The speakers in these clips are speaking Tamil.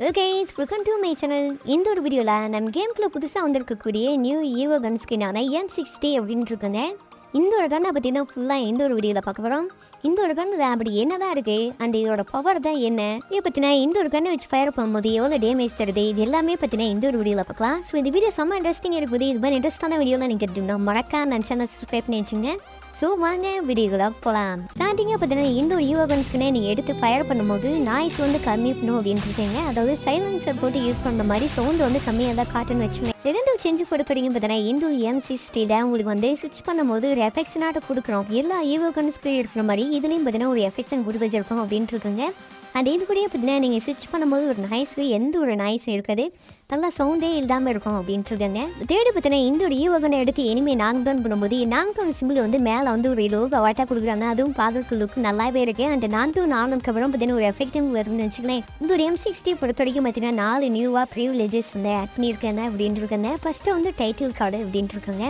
Okay, welcome to my channel. இந்த ஒரு வீடியோவில் நம்ம கேம்குள்ளே புதுசாக வந்திருக்கக்கூடிய நியூ ஈவோ கன் ஸ்கின்னான M60 அப்படின்ட்டு இருக்குங்க. இந்த ஒரு கன்னை பற்றி தான் ஃபுல்லாக இந்த ஒரு வீடியோவில் பார்க்க போகிறோம். இந்த ஒரு கன் அப்படி என்ன தான் இருக்குது அண்ட் இதோட பவர் தான் என்ன, இதை பற்றினா இந்த ஒரு கன்னை வச்சு ஃபயர் பண்ணும்போது எவ்வளோ டேமேஜ் தருது, இது எல்லாமே பற்றினா இந்த ஒரு வீடியோவில் பார்க்கலாம். ஸோ இந்த வீடியோ செம்ம இன்ட்ரெஸ்டிங்காக இருக்குது. இது மாதிரி இன்ட்ரெஸ்டான வீடியோவில் நீங்கள் கேட்டுனா மறக்காம நம்ம சேனல் சப்ஸ்கிரைப் பண்ணி வச்சுங்க. ஸோ வாங்க வீடியோக்குள்ள போகலாம். ஸ்டார்டிங்காக பார்த்தீங்கன்னா இந்த ஒரு ஈவோ கன்ஸ்க்குனே நீங்கள் எடுத்து ஃபயர் பண்ணும்போது நாய்ஸ் வந்து கம்மி பண்ணும் அப்படின்னு இருக்கீங்க. அதாவது சைலன்சர் போட்டு யூஸ் பண்ணுற மாதிரி சவுண்டு வந்து கம்மியாக தான் காட்டுன்னு வச்சுக்கோங்க. செகண்ட் செஞ்சு கொடுத்த வரைக்கும் பார்த்தீங்கன்னா இந்த ஒரு M60 உங்களுக்கு வந்து சுவிச் பண்ணும்போது ஒரு எஃபெக்ஷனாக கொடுக்குறோம். எல்லா ஈவோ கன்ஸ்க்கும் இருக்கிற மாதிரி இதுலேயும் பார்த்தீங்கன்னா ஒரு எஃபெக்ஷன் கொடுத்து வச்சிருக்கோம் அப்படின்ட்டு இருக்குங்க. அண்ட் இது கூடயே பார்த்தீங்கன்னா நீங்கள் ஸ்விட்ச் பண்ணும்போது ஒரு நாய்ஸு எந்த ஒரு நாய்ஸும் இருக்காது, நல்லா சவுண்டே இல்லாமல் இருக்கும் அப்படின்ட்டு இருக்காங்க. தேடி பார்த்தீங்கன்னா இந்த ஒரு ஈவகனை எடுத்து இனிமே நாக் டவுன் பண்ணும்போது நாக் டவுன் சிம்பிள் வந்து மேலே வந்து ஒரு லோகோ அவாட்டா கொடுக்குறாங்க. அதுவும் பார்க்கறதுக்கு லுக் நல்லாவே இருக்கு. அண்ட் நாக் டவுன் ஆனதுக்கப்புறம் பார்த்தீங்கன்னா ஒரு எஃபெக்டிவ் வருதுன்னு வச்சுக்கலேன். இந்த ஒரு M60 பொறுத்த வரைக்கும் பார்த்தீங்கன்னா 4 நியூவாக ப்ரிவிலேஜஸ் வந்து ஆட் பண்ணியிருக்காங்க அப்படின்ட்டு இருக்காங்க. ஃபஸ்ட்டு வந்து டைட்டில் கார்டு அப்படின்ட்டு இருக்காங்க.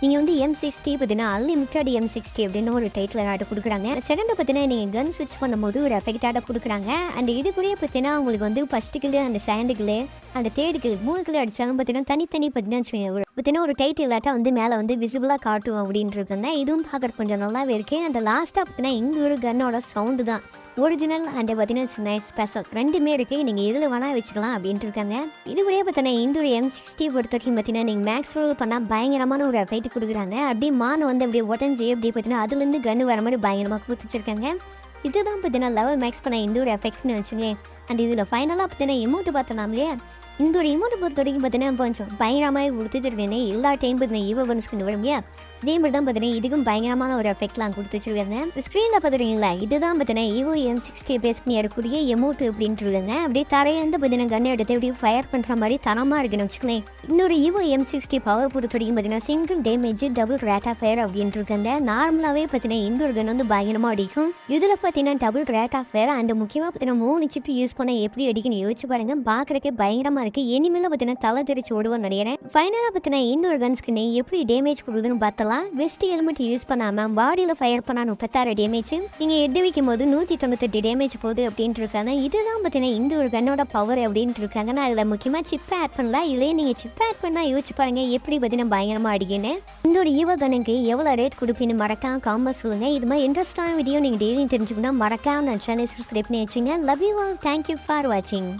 நீங்கள் வந்து M60 பார்த்தீங்கன்னா அன்லிமிட்டட் M60 அப்படின்னு ஒரு டைட்டில் ஆட கொடுக்குறாங்க. செகண்ட் பார்த்தீங்கன்னா நீங்கள் கன் ஸ்விட்ச் பண்ணும்போது ஒரு எஃபெக்டாக கொடுக்குறாங்க. அண்ட் இது கூட பார்த்தீங்கன்னா உங்களுக்கு வந்து ஃபஸ்ட்டு கிளு அந்த செகண்டு கிளு அந்த தேர்டு கிளு 3 கிளு அடித்தாலும் பார்த்தீங்கன்னா தனித்தனி பார்த்தீங்கன்னா ஒரு டைட்டில் ஆட்டா வந்து மேலே வந்து விசிபிளாக காட்டும் அப்படின்ட்டு இருக்குங்க. இதுவும் பார்க்குறது கொஞ்சம் நல்லாவே இருக்குது. அந்த லாஸ்ட்டாக பார்த்தீங்கன்னா இங்கே ஒரு கன்னோட சவுண்டு தான் ஒரிஜினல் அண்ட் பார்த்தீங்கன்னா ஸ்பெஷல் ரெண்டுமே இருக்குது. நீங்கள் எதில் வேணால் வச்சுக்கலாம் அப்படின்ட்டு இருக்காங்க. இது கூட பார்த்தீங்கன்னா இந்த ஒரு M60 பொறுத்த வரைக்கும் பார்த்தீங்கன்னா நீங்கள் மேக்ஸ் ரோல் பண்ணால் பயங்கரமான ஒரு எஃபெக்ட் கொடுக்குறாங்க. அப்படியே மானை வந்து அப்படியே உடஞ்சி அப்படி பார்த்தீங்கன்னா அதுலேருந்து கன்று வர மாதிரி பயங்கரமாக கொடுத்து வச்சுருக்காங்க. இதுதான் பார்த்தீங்கன்னா லெவல் மேக்ஸ் பண்ண இந்த ஒரு எஃபெக்ட்னு வச்சுங்களேன். அண்ட் இதில் ஃபைனலாக பார்த்தீங்கன்னா எமௌண்ட்டு பார்த்தலாம் இல்லையா, இந்த ஒரு எமௌண்ட்டை பொறுத்த வரைக்கும் பார்த்தீங்கன்னா கொஞ்சம் பயங்கரமாக கொடுத்துச்சிருக்கேன். எல்லா டைம் பார்த்தீங்கன்னா ஈவோ கன்ஸ்க்கு வரும் இல்லையா, இதே மாதிரி தான் பார்த்தீங்கன்னா இதுக்கும் பயங்கரமான ஒரு எஃபெக்ட்லாம் கொடுத்து வச்சுருக்காங்க. ஸ்க்ரீனில் பார்த்துருக்கீங்களா, இதுதான் பார்த்தீங்கன்னா ஈவோ M60 பேஸ் பண்ணி எடுக்கக்கூடிய எமௌண்ட் அப்படின்ட்டு இருக்காங்க. அப்படியே தரையிலேருந்து பார்த்தீங்கன்னா கண்ணை எடுத்து அப்படியே ஃபயர் பண்ணுற மாதிரி தரமாக இருக்குன்னு வச்சுக்கலேன். இன்னொரு ஈவோ M60 பவர் பொறுத்த வரைக்கும் பார்த்தீங்கன்னா single damage double rate of fire அப்படின்ட்டு இருக்காங்க. நார்மலாகவே பார்த்தீங்கன்னா இந்த ஒரு கன் வந்து பயங்கரமாக அடிக்கும். இதில் பார்த்தீங்கன்னா double rate of fire and முக்கியமாக பார்த்தீங்கன்னா 3 சிப்பு யூஸ் பண்ண எப்படி அடிக்குன்னு யோசிச்சு பாருங்க. பார்க்குறக்கே பயங்கரமாக இருக்குது. இனிமேல் பார்த்தீங்கன்னா தலை தெரிச்சு ஓடுவோம் நினைக்கிறேன். ஃபைனலாக பார்த்தீங்கன்னா இந்த ஒரு கன்ஸ்க்கு எப்படி டேமேஜ் கொடுக்குதுன்னு பார்த்தலாம். வெஸ்ட் ஹெல்மெட் யூஸ் பண்ணாமல் பாடியில் ஃபயர் பண்ணால் 36 டேமேஜ், நீங்கள் எட்டு வைக்கும் போது 198 டேமேஜ் போகுது அப்படின்ட்டு இருக்காங்க. இதுதான் பார்த்தீங்கன்னா இந்த ஒரு கன்னோட பவர் அப்படின்ட்டு இருக்காங்க. நான் அதில் முக்கியமாக சிப்பை ஆட் பண்ணல. இதிலே நீங்கள் சிப்பை ஆட் பண்ணால் யோசிச்சு பாருங்க எப்படி பார்த்தீங்கன்னா பயங்கரமாக அடிக்குன்னு. இந்த ஒரு ஈவோ கன்னுக்கு எவ்வளோ ரேட் கொடுப்பீன்னு மறக்காம காமெண்ட் சொல்லுங்கள். இது மாதிரி இன்ட்ரெஸ்டான வீடியோ நீங்கள் டெய்லியும் தெரிஞ்சுக்கணும். மறக்காம நான் சேனல் சப்ஸ்கிரைப் பண்ணி வச்சுங்க. Love you all. Thank you for வாட்சிங்.